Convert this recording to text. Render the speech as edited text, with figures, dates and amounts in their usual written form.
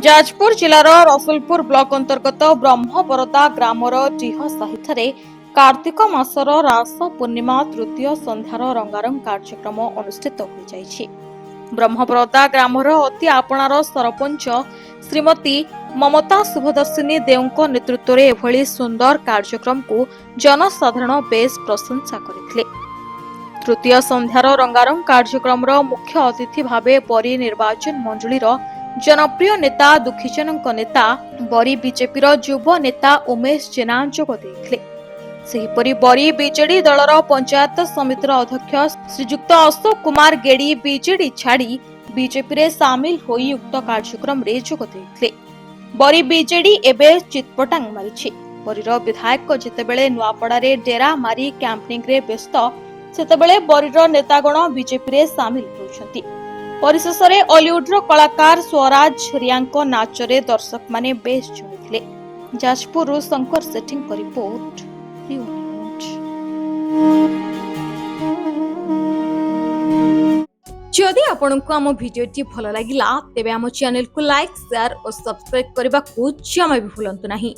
ଯାଜପୁର ଜିଲ୍ଲାର ରସୁଲପୁର ବ୍ଲକ ଅନ୍ତର୍ଗତ ବ୍ରହ୍ମବରଦା ଗ୍ରାମର ଡିହ ସାହିଠାରେ କାର୍ତ୍ତିକ ମାସର ରାସ ପୂର୍ଣ୍ଣିମା ତୃତୀୟ ସନ୍ଧ୍ୟାର ରଙ୍ଗାରଙ୍ଗ କାର୍ଯ୍ୟକ୍ରମ ଅନୁଷ୍ଠିତ ହୋଇଯାଇଛି। ବ୍ରହ୍ମବରଦା ଗ୍ରାମର ଅତି ଆପଣାର ସରପଞ୍ଚ ଶ୍ରୀମତୀ ମମତା ଶୁଭଦର୍ଶିନୀ ଦେଓଙ୍କ ନେତୃତ୍ୱରେ ଏଭଳି ସୁନ୍ଦର କାର୍ଯ୍ୟକ୍ରମକୁ ଜନସାଧାରଣ ବେଶ୍ ପ୍ରଶଂସା କରିଥିଲେ। ତୃତୀୟ ସନ୍ଧ୍ୟାର ରଙ୍ଗାରଙ୍ଗ କାର୍ଯ୍ୟକ୍ରମର ମୁଖ୍ୟ ଅତିଥି ଭାବେ ବରୀ ନିର୍ବାଚନ ମଣ୍ଡଳୀର जनप्रिय नेता दुखीजनक नेता बरी बीजेपी युव नेता उमेश जेना जोग देइथिले। सेहिपरि बरी बीजेडी दलर पंचायत समितिर अध्यक्ष श्रीजुक्त अशोक कुमार गेड़ी बीजेडी छाड़ी बीजेपी रे सामिल होई उक्त कार्यक्रम रे जोग देइथिले। बरी बीजेडी एबे चितपटांग मारिछि। बरीर विधायक जेतेबेले नुआपड़ा रे डेरा मारी कैंपिंग रे व्यस्त सेतेबेले बरीर नेतागण बीजेपी रे सामिल होउछंती। परिशेष हॉलीवुड्र कलाकार स्वराज रियांको नाचरे दर्शक माने बेस झुमिथिले। जाजपुर शंकर सेठी रिपोर्ट। जदि आपंक आम भिडियोटी भल लगिला तेबे आम चैनल को लाइक शेयर और सब्सक्राइब करने को जमा भी भूलंतु नहीं।